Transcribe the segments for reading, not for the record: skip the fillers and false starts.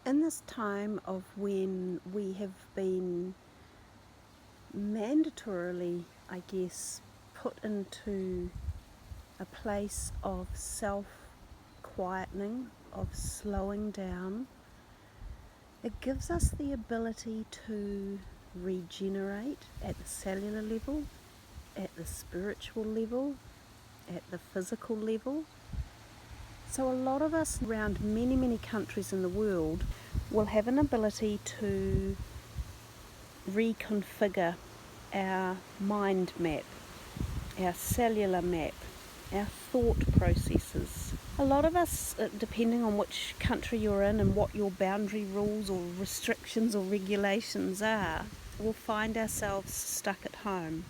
In this time of when we have been mandatorily, I guess, put into a place of self-quietening, of slowing down, it gives us the ability to regenerate at the cellular level, at the spiritual level, at the physical level. So a lot of us around many countries in the world will have an ability to reconfigure our mind map, our cellular map, our thought processes. A lot of us, depending on which country you're in and what your boundary rules or restrictions or regulations are, will find ourselves stuck at home.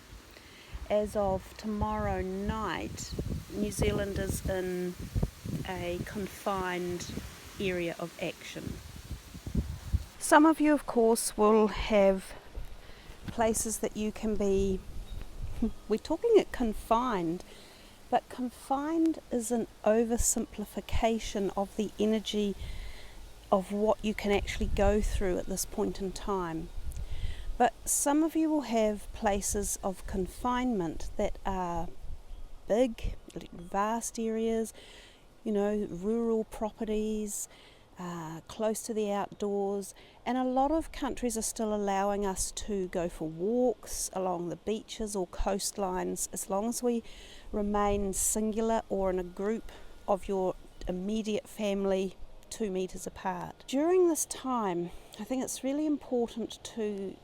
As of tomorrow night, New Zealand is in a confined area of action. Some of you, of course, will have places that you can be, we're talking at confined, but confined is an oversimplification of the energy of what you can actually go through at this point in time. But some of you will have places of confinement that are big, vast areas, rural properties, close to the outdoors, and a lot of countries are still allowing us to go for walks along the beaches or coastlines as long as we remain singular or in a group of your immediate family 2 meters apart. During this time, I think it's really important to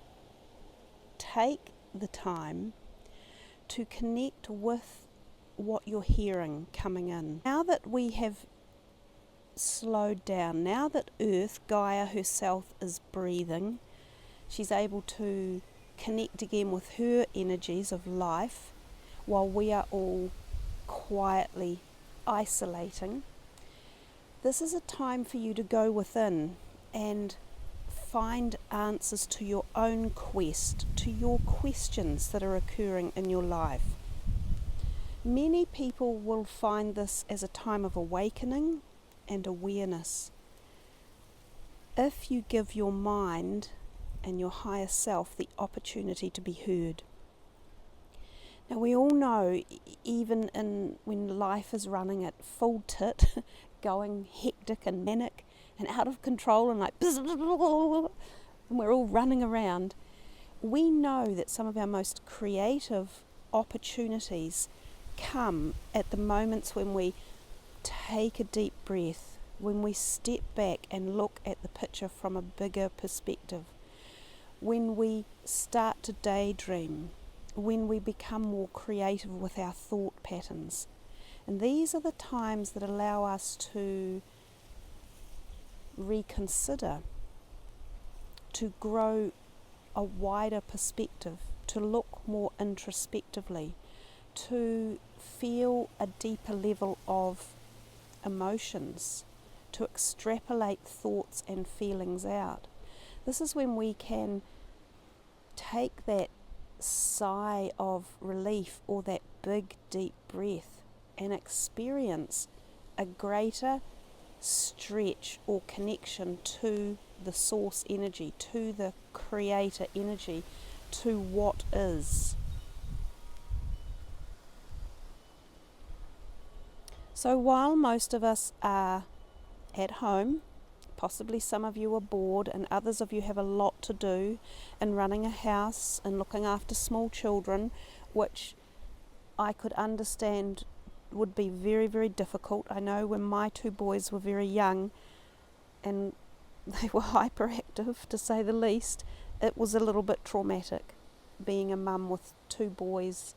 take the time to connect with what you're hearing coming in. Now that we have slowed down, now that Earth, Gaia herself, is breathing, she's able to connect again with her energies of life while we are all quietly isolating. This is a time for you to go within and find answers to your own quest, to your questions that are occurring in your life. Many people will find this as a time of awakening and awareness. If you give your mind and your higher self the opportunity to be heard. Now we all know, even when life is running at full tit, going hectic and manic and out of control and and we're all running around, we know that some of our most creative opportunities come at the moments when we take a deep breath, when we step back and look at the picture from a bigger perspective, when we start to daydream, when we become more creative with our thought patterns. And these are the times that allow us to reconsider, to grow a wider perspective, to look more introspectively, to feel a deeper level of emotions, to extrapolate thoughts and feelings out. This is when we can take that sigh of relief or that big deep breath and experience a greater stretch or connection to the source energy, to the creator energy, to what is. So while most of us are at home, possibly some of you are bored and others of you have a lot to do in running a house and looking after small children, which I could understand would be very difficult. I know when my 2 boys were very young and they were hyperactive, to say the least, it was a little bit traumatic being a mum with 2 boys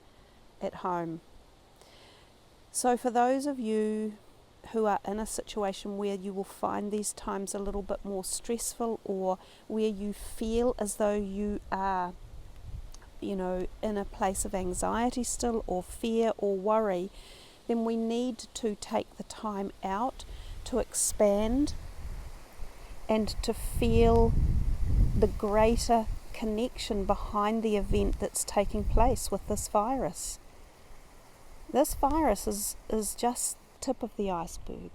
at home. So for those of you who are in a situation where you will find these times a little bit more stressful, or where you feel as though you are, in a place of anxiety still, or fear or worry, then we need to take the time out to expand and to feel the greater connection behind the event that's taking place with this virus. This virus is just the tip of the iceberg.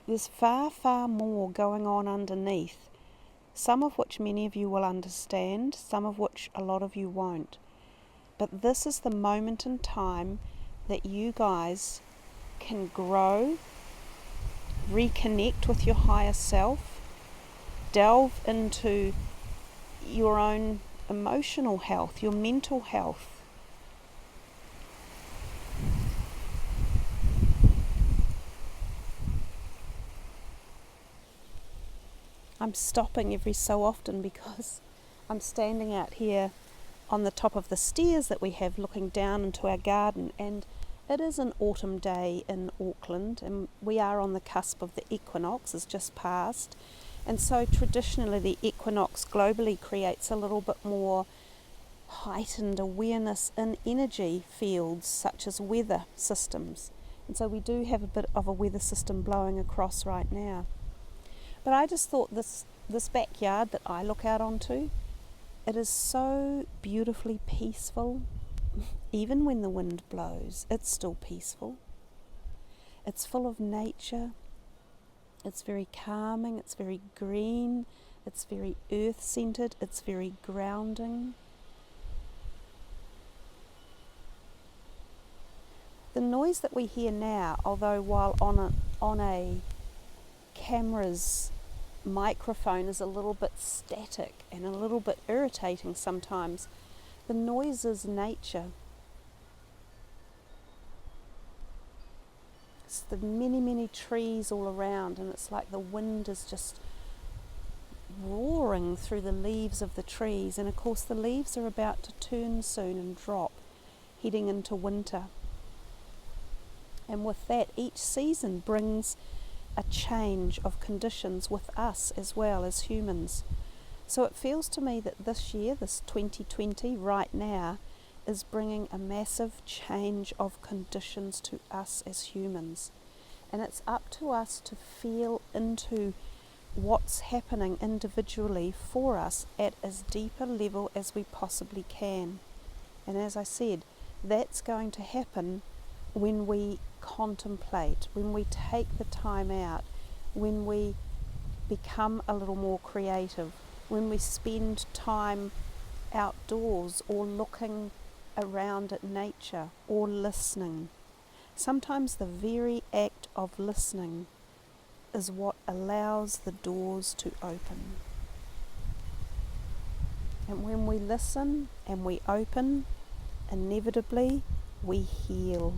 There's far, far more going on underneath, some of which many of you will understand, some of which a lot of you won't. But this is the moment in time that you guys can grow, reconnect with your higher self, delve into your own emotional health, your mental health. I'm stopping every so often because I'm standing out here on the top of the stairs that we have looking down into our garden, and it is an autumn day in Auckland and we are on the cusp of the equinox, has just passed, and so traditionally the equinox globally creates a little bit more heightened awareness in energy fields such as weather systems, and so we do have a bit of a weather system blowing across right now. But I just thought this backyard that I look out onto, it is so beautifully peaceful. Even when the wind blows, it's still peaceful. It's full of nature. It's very calming, it's very green, it's very earth-centered, it's very grounding. The noise that we hear now, although while on a camera's microphone is a little bit static and a little bit irritating sometimes, the noise is nature. It's the many, many trees all around, and it's like the wind is just roaring through the leaves of the trees, and of course the leaves are about to turn soon and drop, heading into winter. And with that, each season brings a change of conditions with us as well as humans. So it feels to me that this year, this 2020 right now, is bringing a massive change of conditions to us as humans. And it's up to us to feel into what's happening individually for us at as deep a level as we possibly can. And as I said, that's going to happen when we contemplate, when we take the time out, when we become a little more creative, when we spend time outdoors or looking around at nature or listening. Sometimes the very act of listening is what allows the doors to open. And when we listen and we open, inevitably we heal.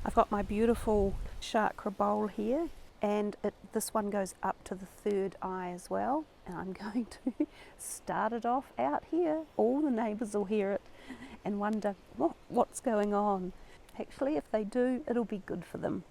I've got my beautiful chakra bowl here, and this one goes up to the third eye as well, and I'm going to start it off out here. All the neighbours will hear it and wonder what's going on. Actually, if they do, it'll be good for them.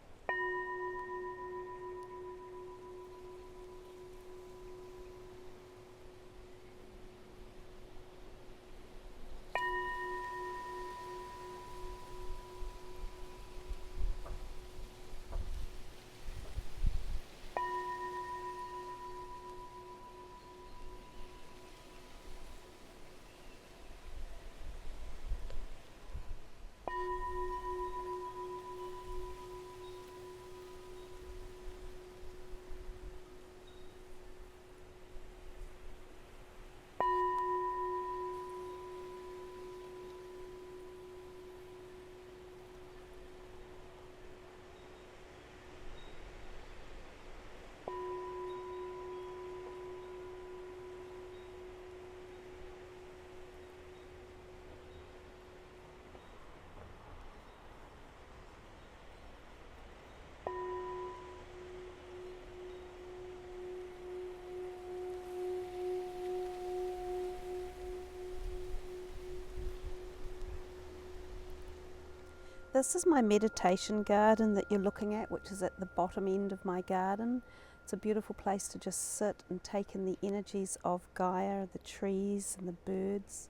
This is my meditation garden that you're looking at, which is at the bottom end of my garden. It's a beautiful place to just sit and take in the energies of Gaia, the trees and the birds.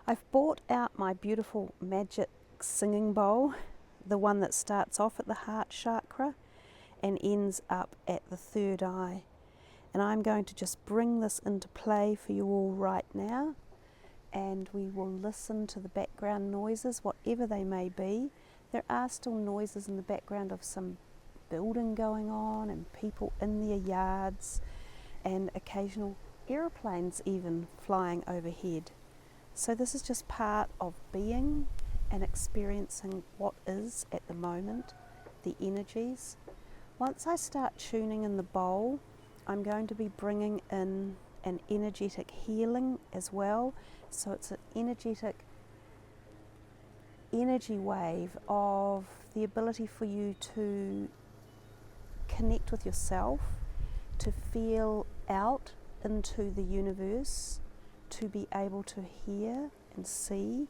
I've brought out my beautiful magic singing bowl, the one that starts off at the heart chakra and ends up at the third eye. And I'm going to just bring this into play for you all right now, and we will listen to the background noises, whatever they may be. There are still noises in the background of some building going on and people in their yards and occasional airplanes even flying overhead. So this is just part of being and experiencing what is at the moment, the energies. Once I start tuning in the bowl, I'm going to be bringing in an energetic healing as well. So it's an energy wave of the ability for you to connect with yourself, to feel out into the universe, to be able to hear and see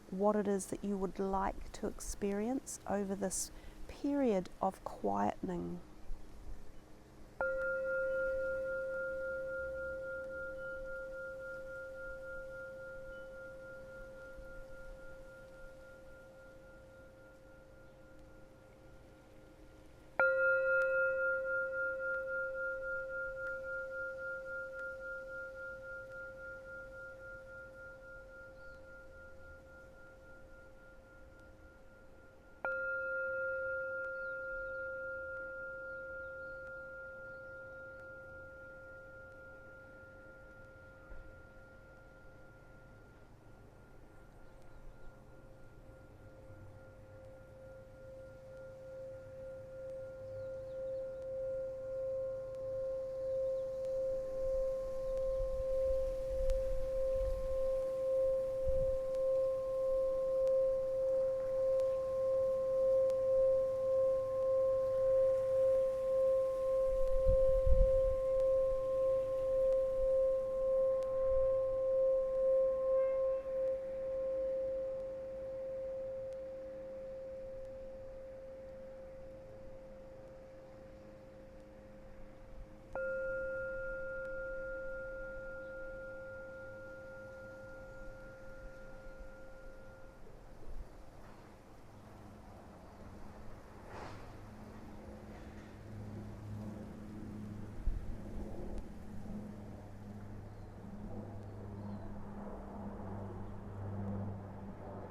what it is that you would like to experience over this period of quietening.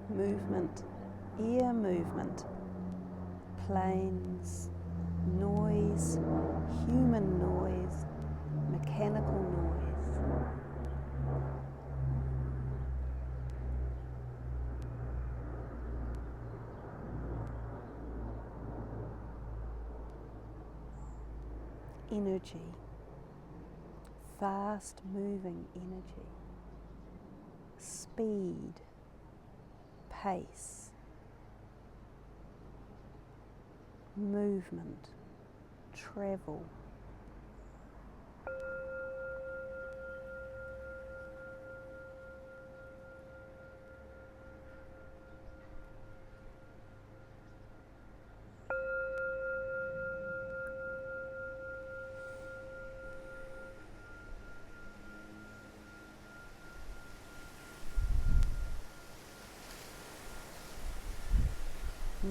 Movement, ear movement, planes, noise, human noise, mechanical noise. Energy, fast moving energy, speed, pace, movement, travel.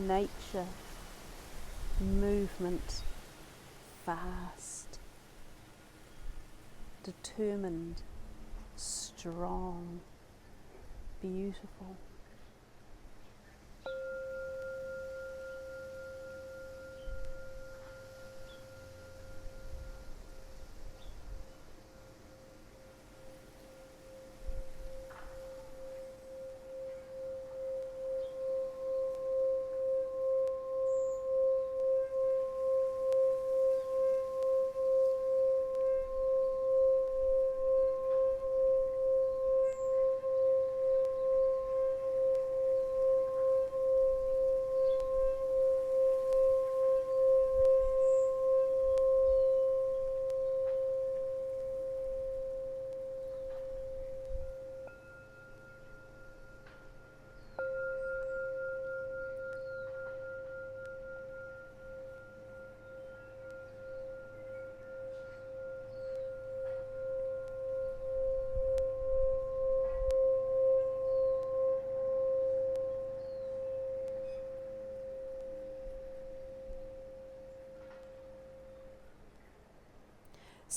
Nature, movement, fast, determined, strong, beautiful.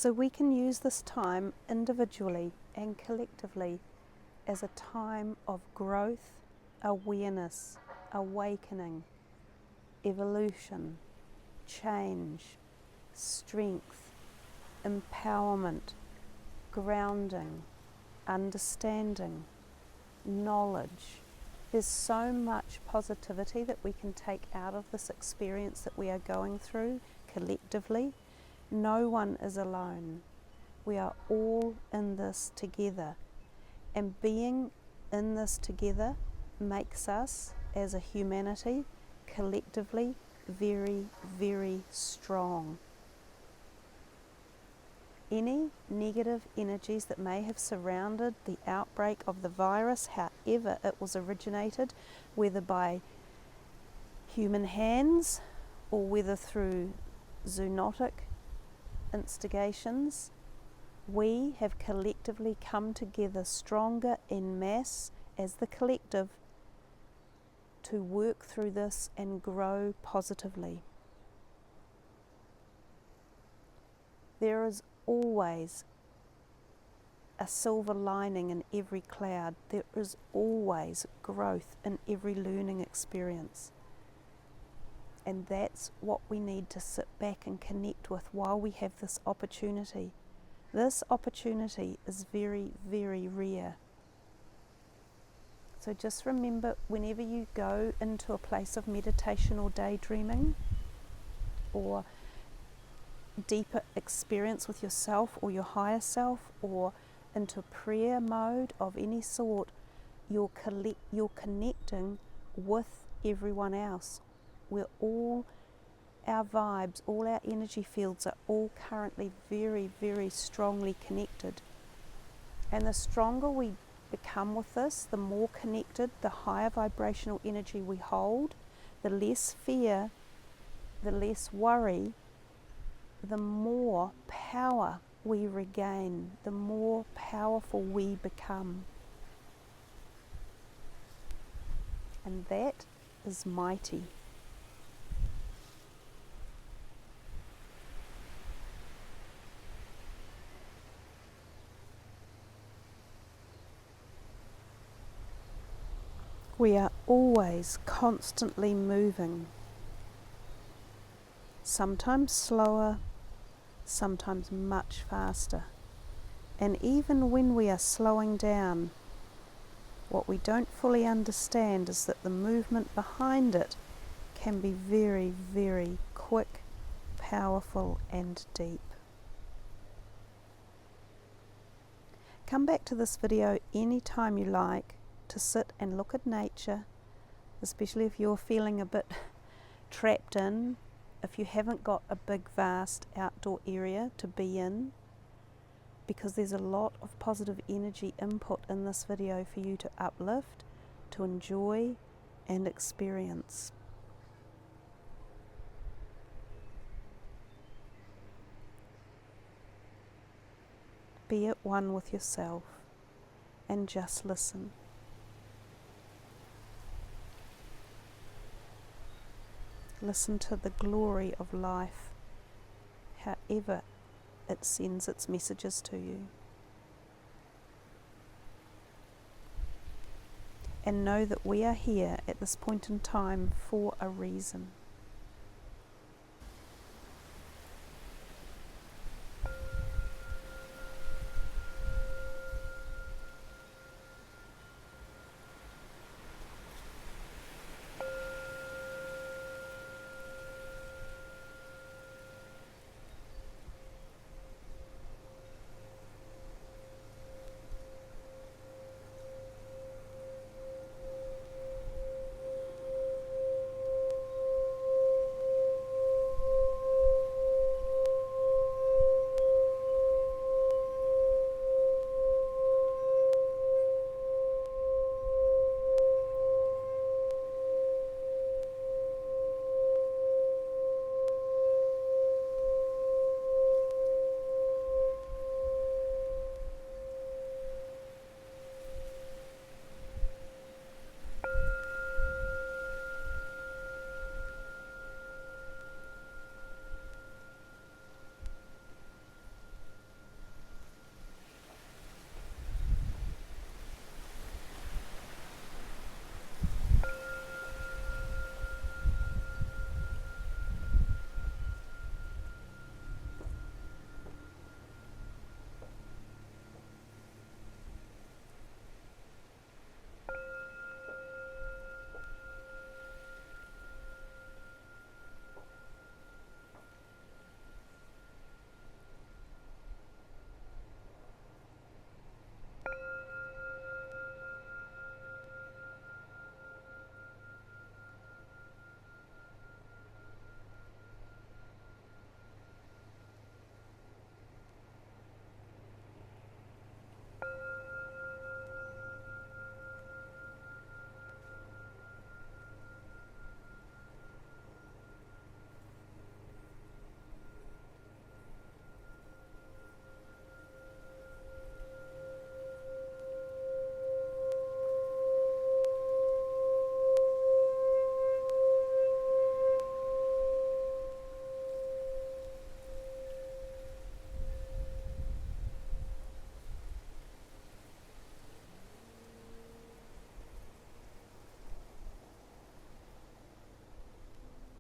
So we can use this time individually and collectively as a time of growth, awareness, awakening, evolution, change, strength, empowerment, grounding, understanding, knowledge. There's so much positivity that we can take out of this experience that we are going through collectively. No one is alone. We are all in this together. And being in this together makes us, as a humanity, collectively very, very strong. Any negative energies that may have surrounded the outbreak of the virus, however it was originated, whether by human hands or whether through zoonotic instigations, we have collectively come together stronger en masse as the collective to work through this and grow positively. There is always a silver lining in every cloud. There is always growth in every learning experience. And that's what we need to sit back and connect with while we have this opportunity. This opportunity is very, very rare. So just remember, whenever you go into a place of meditation or daydreaming or deeper experience with yourself or your higher self or into prayer mode of any sort, you're connecting with everyone else. Our vibes, all our energy fields are all currently very, very strongly connected. And the stronger we become with this, the more connected, the higher vibrational energy we hold, the less fear, the less worry, the more power we regain, the more powerful we become. And that is mighty. We are always constantly moving, sometimes slower, sometimes much faster. And even when we are slowing down, what we don't fully understand is that the movement behind it can be very, very quick, powerful and deep. Come back to this video anytime you like to sit and look at nature, especially if you're feeling a bit trapped in, if you haven't got a big vast outdoor area to be in, because there's a lot of positive energy input in this video for you to uplift, to enjoy and experience. Be at one with yourself and just listen. Listen to the glory of life, however it sends its messages to you. And know that we are here at this point in time for a reason.